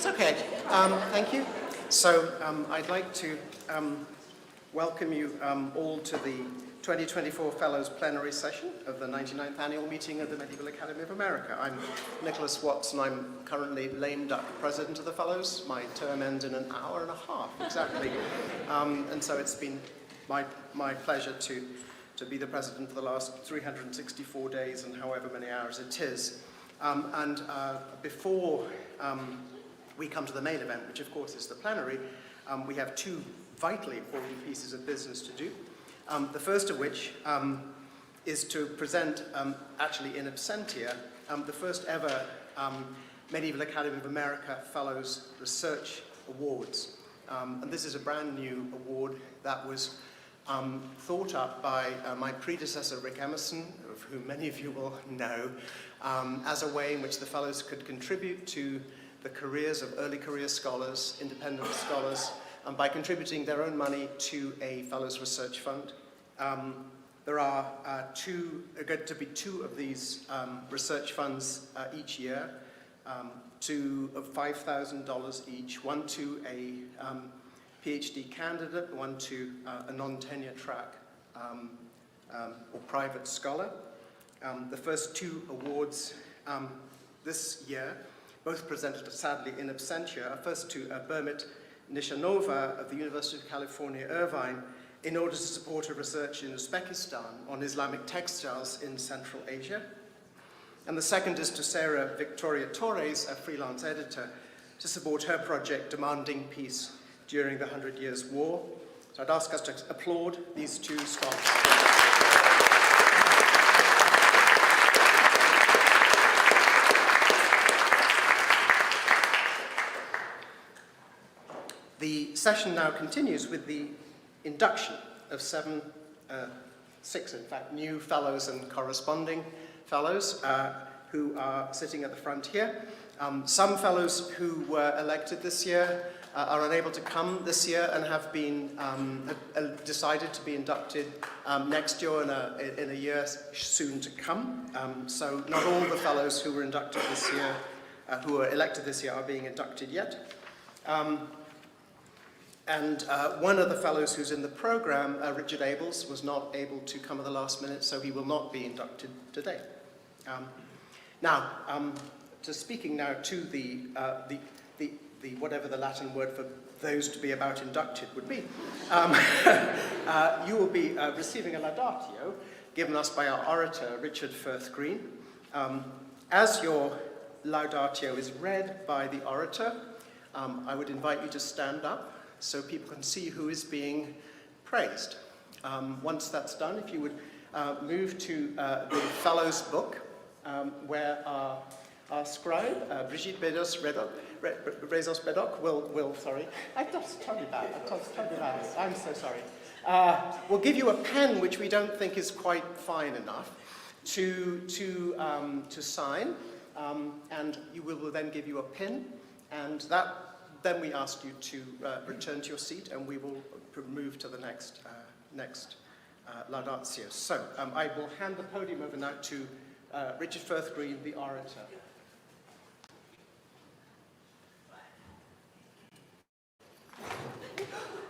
That's okay. Thank you. So I'd like to welcome you all to the 2024 Fellows Plenary Session of the 99th Annual Meeting of the Medieval Academy of America. I'm Nicholas Watts, and I'm currently lame duck president of the Fellows. My term ends in an hour and a half, exactly. And so it's been my pleasure to be the president for the last 364 days and however many hours it is. Before we come to the main event, which of course is the plenary, we have two vitally important pieces of business to do. The first of which is to present, actually in absentia, the first ever Medieval Academy of America Fellows Research Awards. And this is a brand new award that was thought up by my predecessor, Rick Emerson, of whom many of you will know, as a way in which the Fellows could contribute to the careers of early career scholars, independent scholars, by contributing their own money to a Fellows Research Fund. There are going to be two of these research funds each year, two of $5,000 each, one to a PhD candidate, one to a non-tenure track or private scholar. The first two awards this year, both presented sadly in absentia, are first to Burmit Nishanova of the University of California, Irvine, in order to support her research in Uzbekistan on Islamic textiles in Central Asia. And the second is to Sarah Victoria Torres, a freelance editor, to support her project Demanding Peace during the 100 Years' War. So I'd ask us to applaud these two scholars. The session now continues with the induction of six in fact, new fellows and corresponding fellows who are sitting at the front here. Some fellows who were elected this year are unable to come this year and have been decided to be inducted next year in a year soon to come. So not all the fellows who were inducted this year, who were elected this year, are being inducted yet. And one of the fellows who's in the program, Richard Abels, was not able to come at the last minute, so he will not be inducted today. Speaking now to the whatever the Latin word for those to be about inducted would be, you will be receiving a laudatio given us by our orator, Richard Firth Green. As your laudatio is read by the orator, I would invite you to stand up so people can see who is being praised. Once that's done, if you would move to the Fellows book, where our scribe, Brigitte Bedos-Rezak, will, sorry, I've just told you about it, I'm so sorry. We'll give you a pen which we don't think is quite fine enough to sign, and we will then give you a pin, and then we ask you to return to your seat, and we will move to the next laudatio. So I will hand the podium over now to Richard Firth Green, the orator.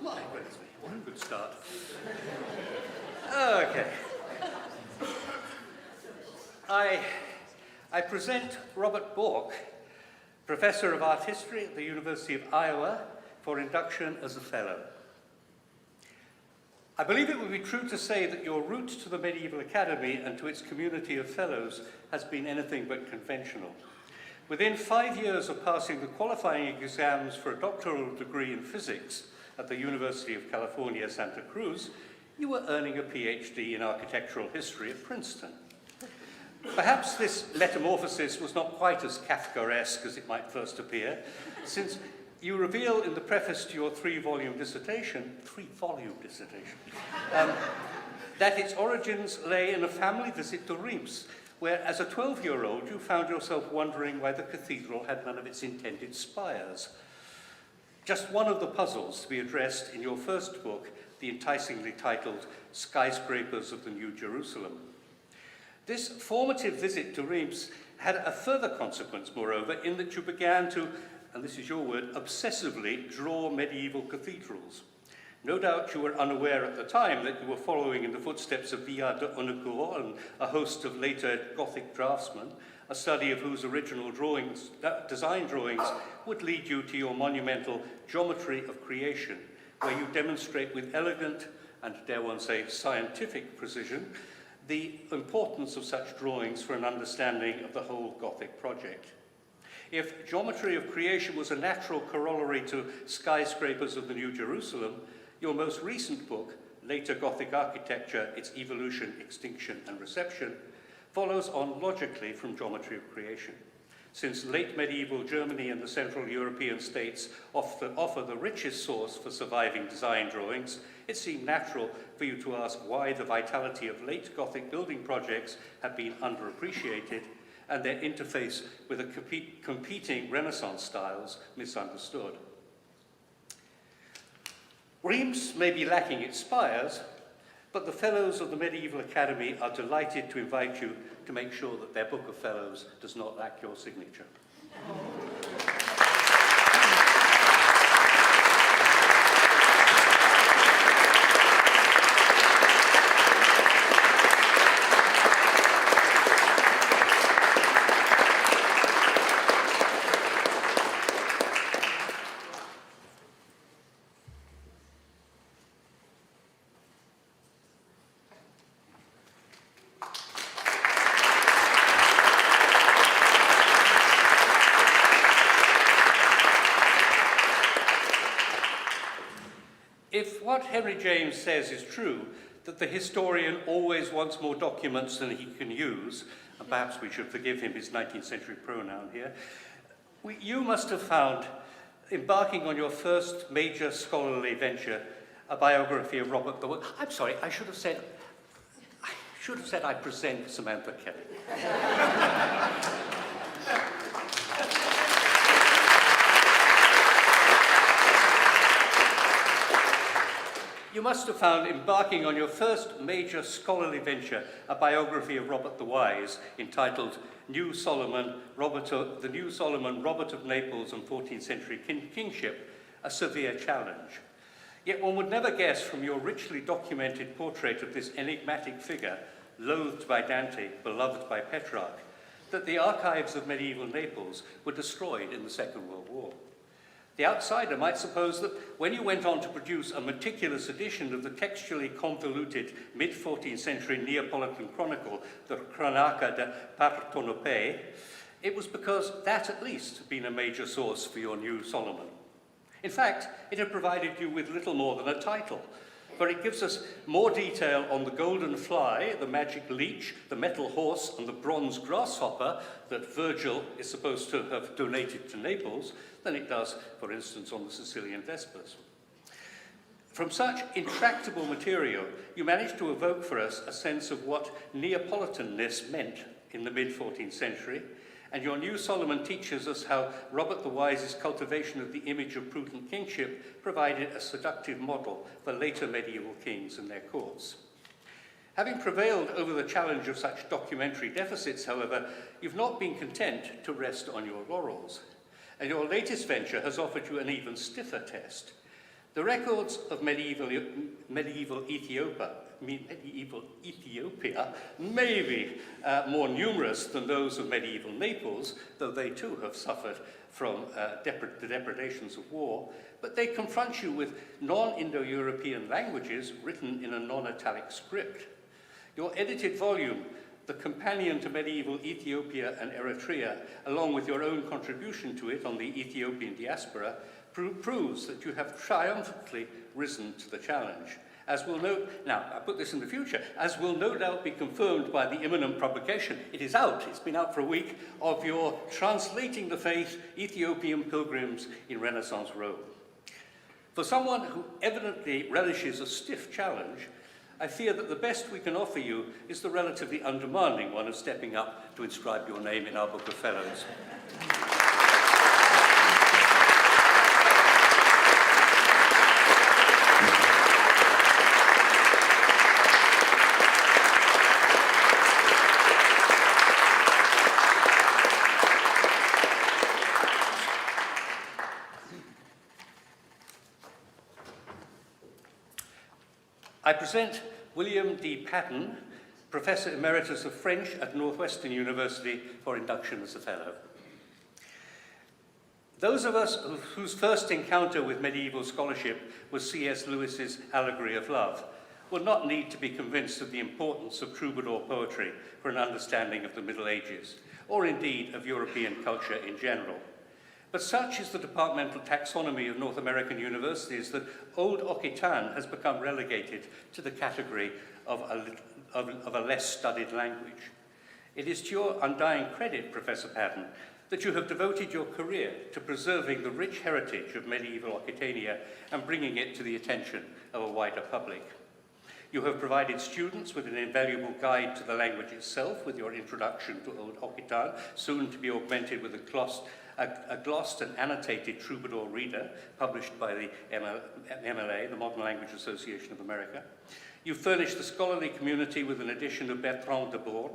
My goodness me, what a good start. Okay. I present Robert Bork, Professor of Art History at the University of Iowa, for induction as a Fellow. I believe it would be true to say that your route to the Medieval Academy and to its community of Fellows has been anything but conventional. Within 5 years of passing the qualifying exams for a doctoral degree in physics at the University of California, Santa Cruz, you were earning a PhD in architectural history at Princeton. Perhaps this metamorphosis was not quite as Kafkaesque as it might first appear, since you reveal in the preface to your three-volume dissertation, that its origins lay in a family visit to Reims, where as a 12-year-old you found yourself wondering why the cathedral had none of its intended spires. Just one of the puzzles to be addressed in your first book, the enticingly titled Skyscrapers of the New Jerusalem. This formative visit to Reims had a further consequence, moreover, in that you began to, and this is your word, obsessively draw medieval cathedrals. No doubt you were unaware at the time that you were following in the footsteps of Villard de Honnecourt and a host of later Gothic draftsmen, a study of whose original design drawings would lead you to your monumental Geometry of Creation, where you demonstrate with elegant and, dare one say, scientific precision the importance of such drawings for an understanding of the whole Gothic project. If Geometry of Creation was a natural corollary to Skyscrapers of the New Jerusalem, your most recent book, Later Gothic Architecture, Its Evolution, Extinction and Reception, follows on logically from Geometry of Creation. Since late medieval Germany and the Central European states offer the richest source for surviving design drawings, it seemed natural for you to ask why the vitality of late Gothic building projects have been underappreciated and their interface with the competing Renaissance styles misunderstood. Reims may be lacking its spires, but the Fellows of the Medieval Academy are delighted to invite you to make sure that their Book of Fellows does not lack your signature. If what Henry James says is true, that the historian always wants more documents than he can use, and perhaps we should forgive him his 19th century pronoun here, you must have found, embarking on your first major scholarly venture, a biography of Robert the... I'm sorry, I should have said I present Samantha Kelly. You must have found, embarking on your first major scholarly venture, a biography of Robert the Wise, entitled The New Solomon, Robert of Naples and 14th Century Kingship, a severe challenge. Yet one would never guess from your richly documented portrait of this enigmatic figure, loathed by Dante, beloved by Petrarch, that the archives of medieval Naples were destroyed in the Second World War. The outsider might suppose that when you went on to produce a meticulous edition of the textually convoluted mid-14th century Neapolitan chronicle, the Cronaca de Partonope, it was because that at least had been a major source for your new Solomon. In fact, it had provided you with little more than a title, for it gives us more detail on the golden fly, the magic leech, the metal horse, and the bronze grasshopper that Virgil is supposed to have donated to Naples than it does, for instance, on the Sicilian Vespers. From such intractable material, you managed to evoke for us a sense of what Neapolitanness meant in the mid-14th century, and your new Solomon teaches us how Robert the Wise's cultivation of the image of prudent kingship provided a seductive model for later medieval kings and their courts. Having prevailed over the challenge of such documentary deficits, however, you've not been content to rest on your laurels, and your latest venture has offered you an even stiffer test. The records of medieval Ethiopia may be more numerous than those of medieval Naples, though they too have suffered from the depredations of war, but they confront you with non-Indo-European languages written in a non-italic script. Your edited volume, The Companion to Medieval Ethiopia and Eritrea, along with your own contribution to it on the Ethiopian diaspora, proves that you have triumphantly risen to the challenge. As will no doubt be confirmed by the imminent publication, it's been out for a week, of your Translating the Faith, Ethiopian Pilgrims in Renaissance Rome. For someone who evidently relishes a stiff challenge, I fear that the best we can offer you is the relatively undemanding one of stepping up to inscribe your name in our Book of Fellows. I present William D. Paden, Professor Emeritus of French at Northwestern University, for induction as a Fellow. Those of us whose first encounter with medieval scholarship was C.S. Lewis's Allegory of Love will not need to be convinced of the importance of troubadour poetry for an understanding of the Middle Ages, or indeed of European culture in general. But such is the departmental taxonomy of North American universities that Old Occitan has become relegated to the category of a less studied language. It is to your undying credit, Professor Paden, that you have devoted your career to preserving the rich heritage of medieval Occitania and bringing it to the attention of a wider public. You have provided students with an invaluable guide to the language itself with your introduction to Old Occitan, soon to be augmented with a glossed and annotated troubadour reader published by the MLA, the Modern Language Association of America. You furnished the scholarly community with an edition of Bertrand de Born,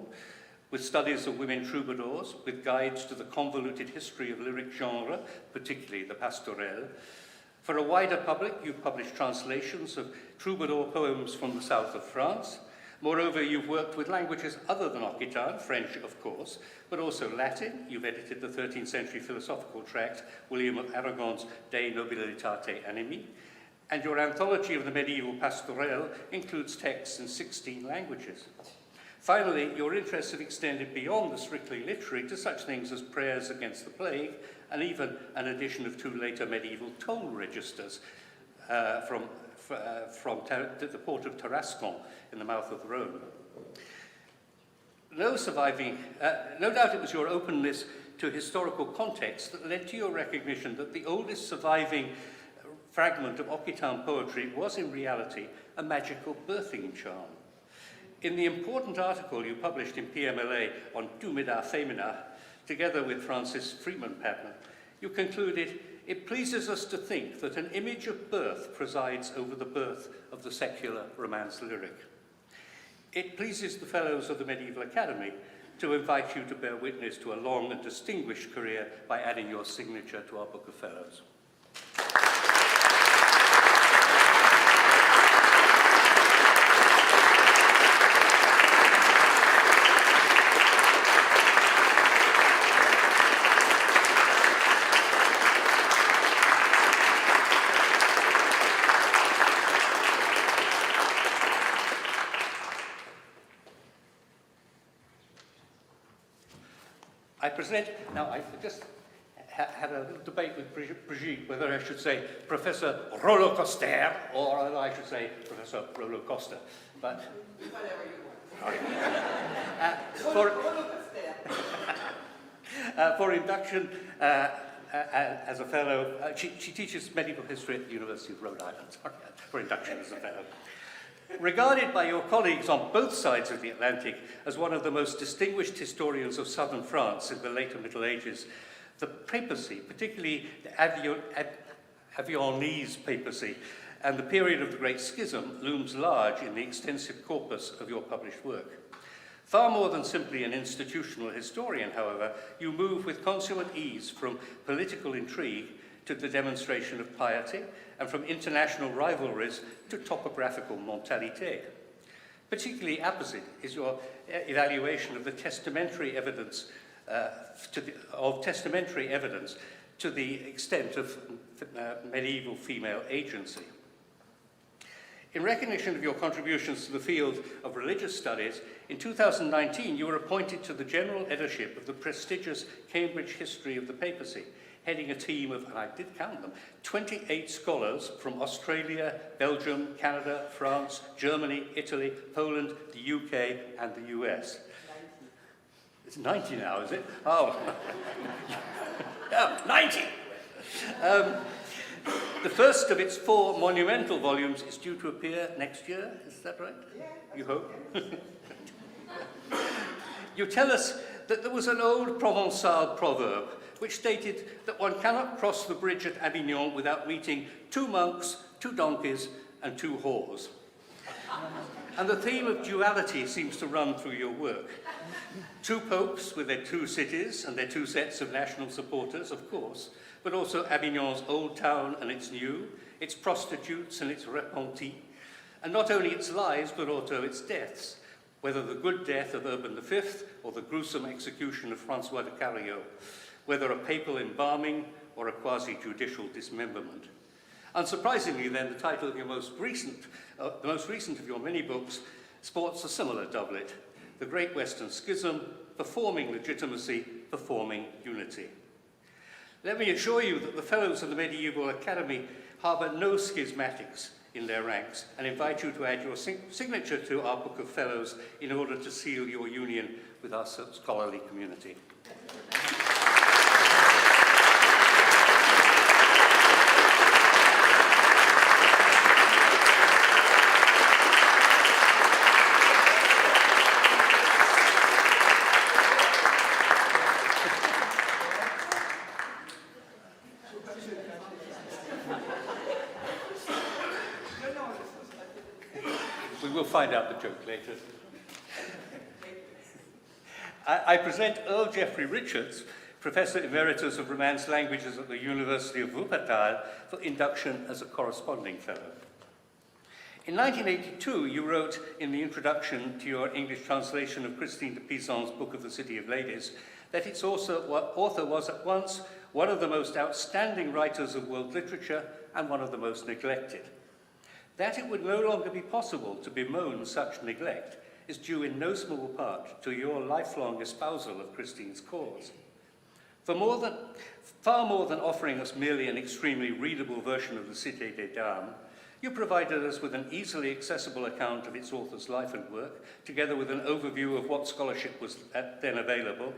with studies of women troubadours, with guides to the convoluted history of lyric genre, particularly the pastorelle. For a wider public, you've published translations of troubadour poems from the south of France. Moreover, you've worked with languages other than Occitan, French, of course, but also Latin. You've edited the 13th century philosophical tract, William of Aragon's De Nobilitate Animi, and your anthology of the medieval pastorelle includes texts in 16 languages. Finally, your interests have extended beyond the strictly literary to such things as prayers against the plague, and even an edition of 2 later medieval toll registers from the port of Tarascon in the mouth of the Rhone. No doubt it was your openness to historical context that led to your recognition that the oldest surviving fragment of Occitan poetry was in reality a magical birthing charm. In the important article you published in PMLA on Dumida Femina, together with Francis Freeman Padman, you concluded, "It pleases us to think that an image of birth presides over the birth of the secular Romance lyric." It pleases the Fellows of the Medieval Academy to invite you to bear witness to a long and distinguished career by adding your signature to our Book of Fellows. I just had a little debate with Brigitte whether I should say Professor Rollo-Koster or whether I should say Professor Rollo-Koster. But for induction as a fellow, she teaches medieval history at the University of Rhode Island. For induction as a fellow. Regarded by your colleagues on both sides of the Atlantic as one of the most distinguished historians of southern France in the later Middle Ages, the papacy, particularly the Avignonese papacy, and the period of the Great Schism looms large in the extensive corpus of your published work. Far more than simply an institutional historian, however, you move with consummate ease from political intrigue to the demonstration of piety, and from international rivalries to topographical mortalité. Particularly apposite is your evaluation of the testamentary evidence to the extent of medieval female agency. In recognition of your contributions to the field of religious studies, in 2019 you were appointed to the general editorship of the prestigious Cambridge History of the Papacy, heading a team of, and I did count them, 28 scholars from Australia, Belgium, Canada, France, Germany, Italy, Poland, the UK, and the US. 90. It's 90 now, is it? Oh, oh 90! The first of its 4 monumental volumes is due to appear next year, is that right? Yeah. You hope? You tell us that there was an old Provençal proverb which stated that one cannot cross the bridge at Avignon without meeting 2 monks, 2 donkeys, and 2 whores. And the theme of duality seems to run through your work. 2 popes with their 2 cities and their 2 sets of national supporters, of course, but also Avignon's old town and its new, its prostitutes and its repentis, And not only its lives, but also its deaths, whether the good death of Urban V or the gruesome execution of Francois de Carriot, whether a papal embalming or a quasi-judicial dismemberment. Unsurprisingly, then, the title of the most recent of your many books sports a similar doublet: The Great Western Schism, Performing Legitimacy, Performing Unity. Let me assure you that the Fellows of the Medieval Academy harbour no schismatics in their ranks, and invite you to add your signature to our Book of Fellows in order to seal your union with our scholarly community. We'll find out the joke later. I present Earl Geoffrey Richards, Professor Emeritus of Romance Languages at the University of Wuppertal, for induction as a corresponding fellow. In 1982, you wrote in the introduction to your English translation of Christine de Pisan's Book of the City of Ladies that its author was at once one of the most outstanding writers of world literature and one of the most neglected. That it would no longer be possible to bemoan such neglect is due in no small part to your lifelong espousal of Christine's cause. Far more than offering us merely an extremely readable version of the Cité des Dames, you provided us with an easily accessible account of its author's life and work, together with an overview of what scholarship was then available,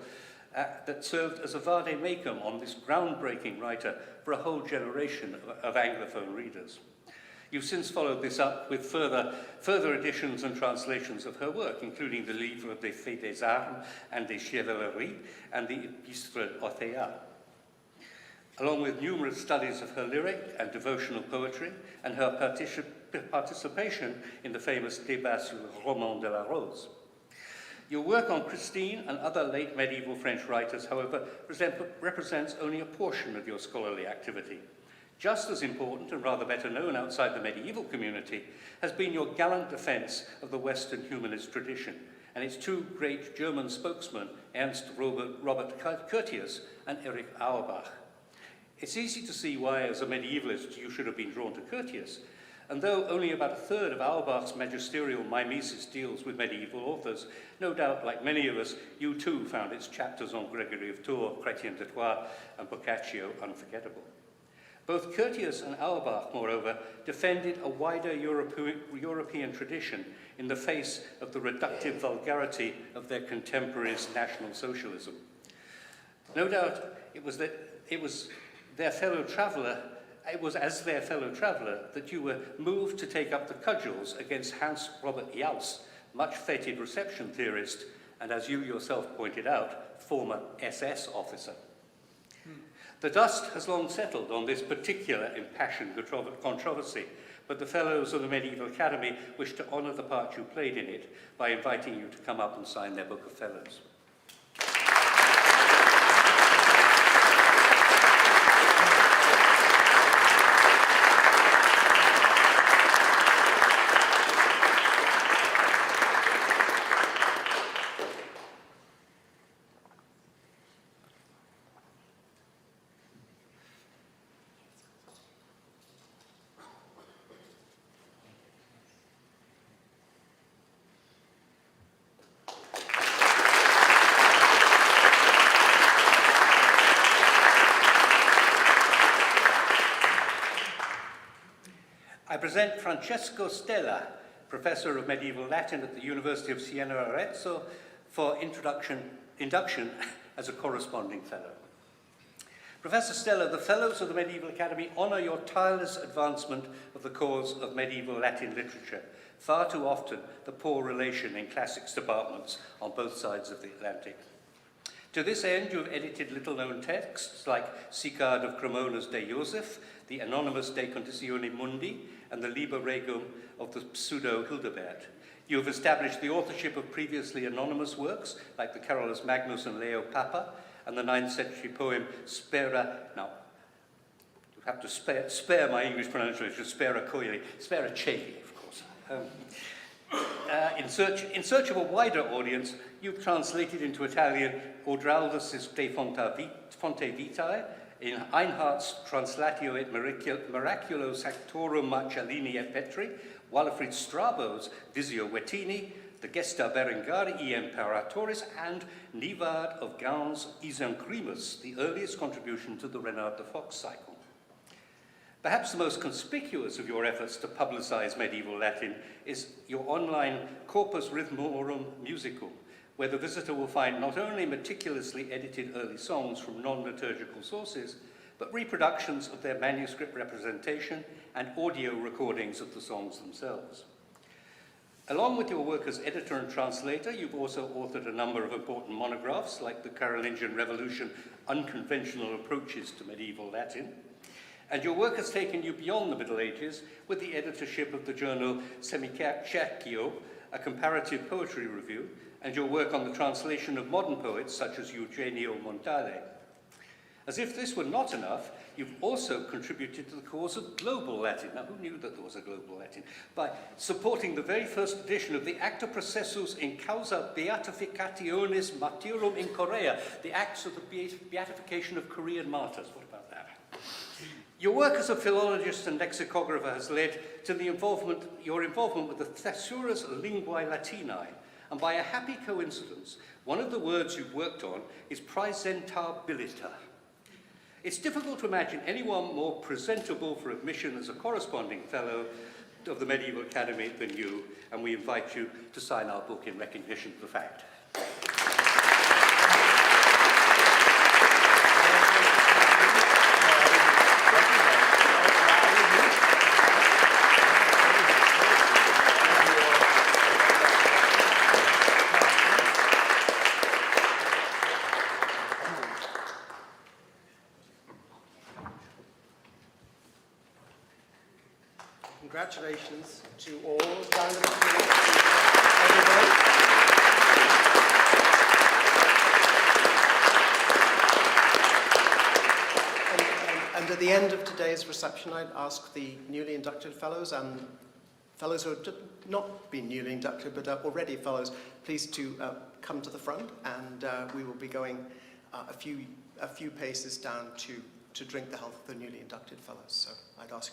that served as a vade-mecum on this groundbreaking writer for a whole generation of Anglophone readers. You've since followed this up with further editions and translations of her work, including the Livre des Faits des Armes and des Chevaleries and the Epître Orthea, along with numerous studies of her lyric and devotional poetry and her participation in the famous Débat sur le roman de la Rose. Your work on Christine and other late medieval French writers, however, represents only a portion of your scholarly activity. Just as important, and rather better known outside the medieval community, has been your gallant defense of the Western humanist tradition and its two great German spokesmen, Ernst Robert Curtius and Erich Auerbach. It's easy to see why, as a medievalist, you should have been drawn to Curtius, and though only about a third of Auerbach's magisterial mimesis deals with medieval authors, no doubt, like many of us, you too found its chapters on Gregory of Tours, Chrétien de Troyes, and Boccaccio unforgettable. Both Curtius and Auerbach, moreover, defended a wider European tradition in the face of the reductive vulgarity of their contemporaries' National Socialism. No doubt it was as their fellow traveller that you were moved to take up the cudgels against Hans Robert Jauss, much feted reception theorist, and as you yourself pointed out, former SS officer. The dust has long settled on this particular impassioned controversy, but the Fellows of the Medieval Academy wish to honour the part you played in it by inviting you to come up and sign their Book of Fellows. I present Francesco Stella, Professor of Medieval Latin at the University of Siena Arezzo, for induction as a corresponding fellow. Professor Stella, the Fellows of the Medieval Academy honour your tireless advancement of the cause of medieval Latin literature, far too often the poor relation in classics departments on both sides of the Atlantic. To this end, you have edited little-known texts like Sicard of Cremona's De Joseph, the anonymous De Conditione Mundi, and the Liber Regum of the pseudo-Hildebert. You have established the authorship of previously anonymous works, like the Carolus Magnus and Leo Papa, and the 9th century poem Spera, now, you have to spare my English pronunciation, Spera Coeli, Spera Celi, of course. In search of a wider audience, you've translated into Italian Odraldus de Fonte Vitae, in Einhardt's Translatio et Miraculo Sanctorum Marcellini et Petri, Walafrid Strabo's Visio Wettini, the Gesta Berengarii Imperatoris, and Nivard of Gaunt's Isencrimus, the earliest contribution to the Renard de Fox cycle. Perhaps the most conspicuous of your efforts to publicize medieval Latin is your online Corpus Rhythmorum Musicum, where the visitor will find not only meticulously edited early songs from non-liturgical sources, but reproductions of their manuscript representation and audio recordings of the songs themselves. Along with your work as editor and translator, you've also authored a number of important monographs, like the Carolingian Revolution, Unconventional Approaches to Medieval Latin. And your work has taken you beyond the Middle Ages with the editorship of the journal Semicerchio, a comparative poetry review, and your work on the translation of modern poets such as Eugenio Montale. As if this were not enough, you've also contributed to the cause of global Latin. Now, who knew that there was a global Latin? By supporting the very first edition of the Acta Processus in Causa Beatificationis Martyrum in Korea, the acts of the beatification of Korean martyrs. What about that? Your work as a philologist and lexicographer has led to your involvement with the Thesaurus Linguae Latinae, and by a happy coincidence, one of the words you've worked on is praesentabilita. It's difficult to imagine anyone more presentable for admission as a corresponding fellow of the Medieval Academy than you, and we invite you to sign our book in recognition of the fact. Congratulations to all. Round of applause to everybody. And at the end of today's reception, I'd ask the newly inducted fellows and fellows who have not been newly inducted but are already fellows, please to come to the front, and we will be going a few paces down to drink the health of the newly inducted fellows. So I'd ask